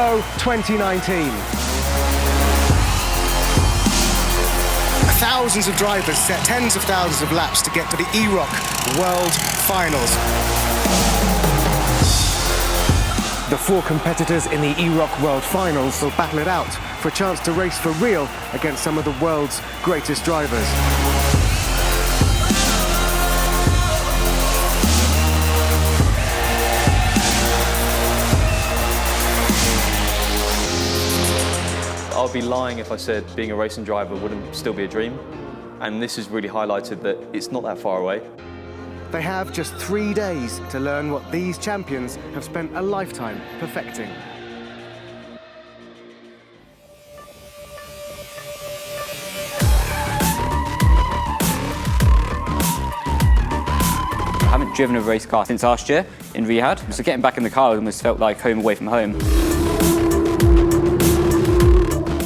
go 2019. Thousands of drivers set tens of thousands of laps to get to the eROC World Finals. The 4 competitors in the eROC World Finals will battle it out for a chance to race for real against some of the world's greatest drivers. I'd be lying if I said being a racing driver wouldn't still be a dream. And this has really highlighted that it's not that far away. They have just 3 days to learn what these champions have spent a lifetime perfecting. I haven't driven a race car since last year in Riyadh, so getting back in the car almost felt like home away from home.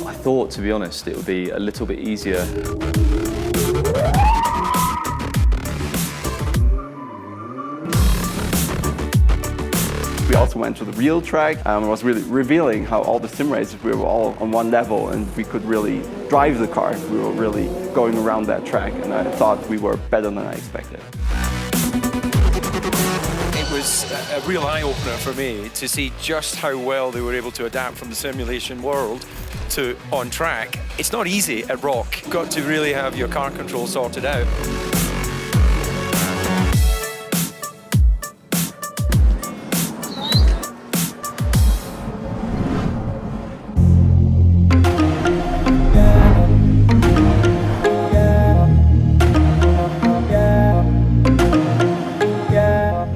I thought, to be honest, it would be a little bit easier. We also went to the real track. It was really revealing how all the sim racers, we were all on one level and we could really drive the car. We were really going around that track and I thought we were better than I expected. It was a real eye-opener for me to see just how well they were able to adapt from the simulation world to on track. It's not easy at ROC. You've got to really have your car control sorted out.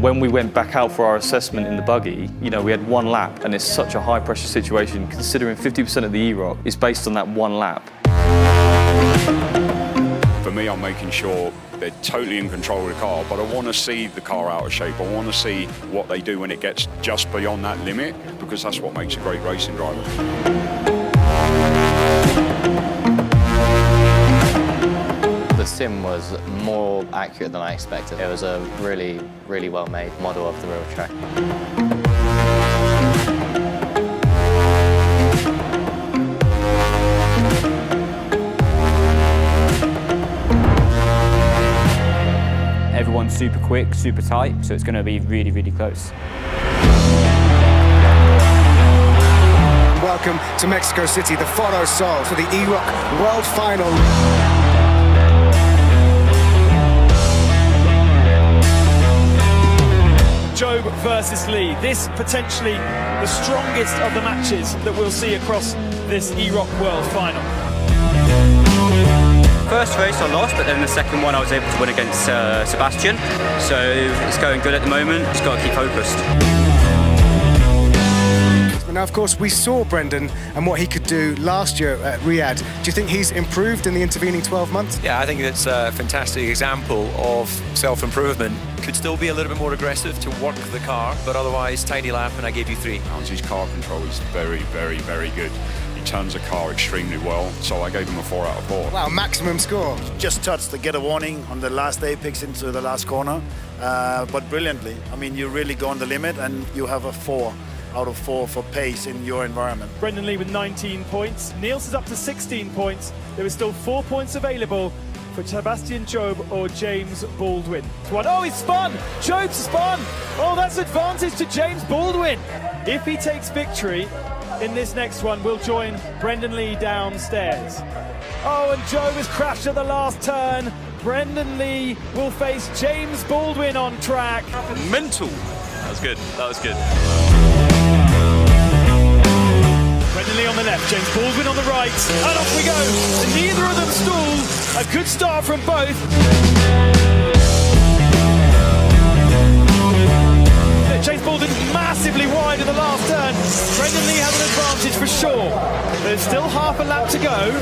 When we went back out for our assessment in the buggy, you know, we had 1 lap, and it's such a high-pressure situation, considering 50% of the eROC is based on that 1 lap. For me, I'm making sure they're totally in control of the car, but I want to see the car out of shape. I want to see what they do when it gets just beyond that limit, because that's what makes a great racing driver. The sim was more accurate than I expected. It was a really, really well-made model of the real track. Everyone's super quick, super tight, so it's going to be really, really close. Welcome to Mexico City, the Foro Sol, for the eROC World Final. Job versus Leigh. This potentially the strongest of the matches that we'll see across this eROC World Final. First race I lost, but then the second one I was able to win against Sebastian. So it's going good at the moment, just got to keep focused. Now, of course, we saw Brendon and what he could do last year at Riyadh. Do you think he's improved in the intervening 12 months? Yeah, I think it's a fantastic example of self-improvement. Could still be a little bit more aggressive to work the car, but otherwise, tidy lap, and I gave you 3. His car control is very, very, very good. He turns the car extremely well, so I gave him a 4 out of 4. Wow, maximum score. Just touched the get a warning on the last apex into the last corner, but brilliantly. I mean, you really go on the limit and you have a 4 out of 4 for pace in your environment. Brendon Leigh with 19 points. Nils is up to 16 points. There is still 4 points available for Sebastian Job or James Baldwin. Oh, he's spun! Job's spun! Oh, that's advantage to James Baldwin. If he takes victory in this next one, we'll join Brendon Leigh downstairs. Oh, and Job has crashed at the last turn. Brendon Leigh will face James Baldwin on track. Mental! That was good, that was good. Brendon Leigh on the left, James Baldwin on the right, and off we go. And neither of them stalled. A good start from both. James Baldwin massively wide at the last turn. Brendon Leigh has an advantage for sure. There's still half a lap to go.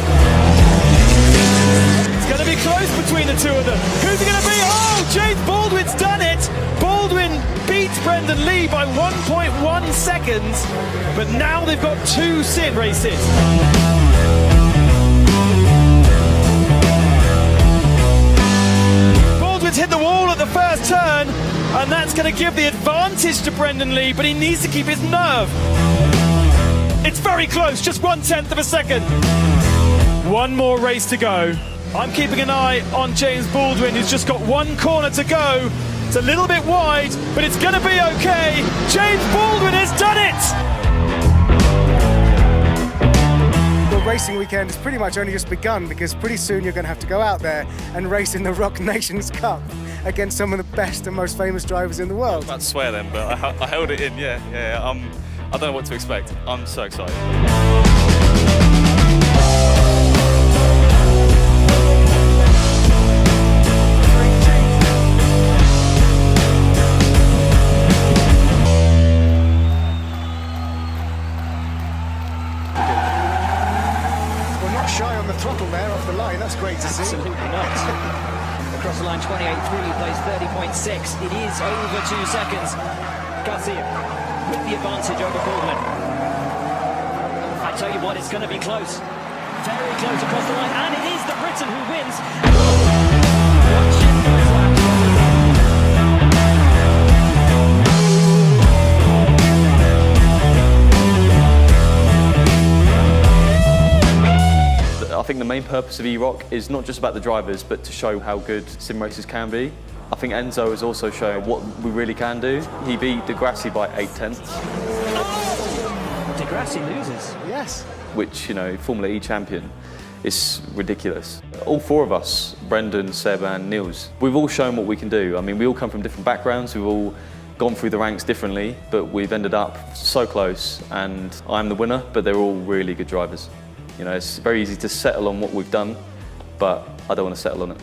It's going to be close between the two of them. Who's it going to be? Oh, James Baldwin's done it. Baldwin beats Brendon Leigh by 1.1 seconds, but now they've got 2 sim races. Baldwin's hit the wall at the first turn, and that's going to give the advantage to Brendon Leigh, but he needs to keep his nerve. It's very close, just 1/10 of a second. One more race to go. I'm keeping an eye on James Baldwin, who's just got one corner to go. It's a little bit wide, but it's going to be okay. James Baldwin has done it! The racing weekend has pretty much only just begun, because pretty soon you're going to have to go out there and race in the Rock Nations Cup against some of the best and most famous drivers in the world. I was about to swear then, but I held it in, yeah. I don't know what to expect. I'm so excited. Shy on the throttle there off the line, that's great to see. Absolutely not. Across the line, 28.3, plays 30.6. It is over 2 seconds. Grassi with the advantage over Baldwin. I tell you what, it's going to be close. Very close across the line, and it is the Briton who wins. Watching those laps. I think the main purpose of eROC is not just about the drivers, but to show how good sim racers can be. I think Enzo has also shown what we really can do. He beat Grassi by 8/10. Grassi loses. Yes. Which, you know, Formula E champion, is ridiculous. All four of us, Brendon, Seb and Nils, we've all shown what we can do. I mean, we all come from different backgrounds, we've all gone through the ranks differently, but we've ended up so close, and I'm the winner, but they're all really good drivers. You know, it's very easy to settle on what we've done, but I don't want to settle on it.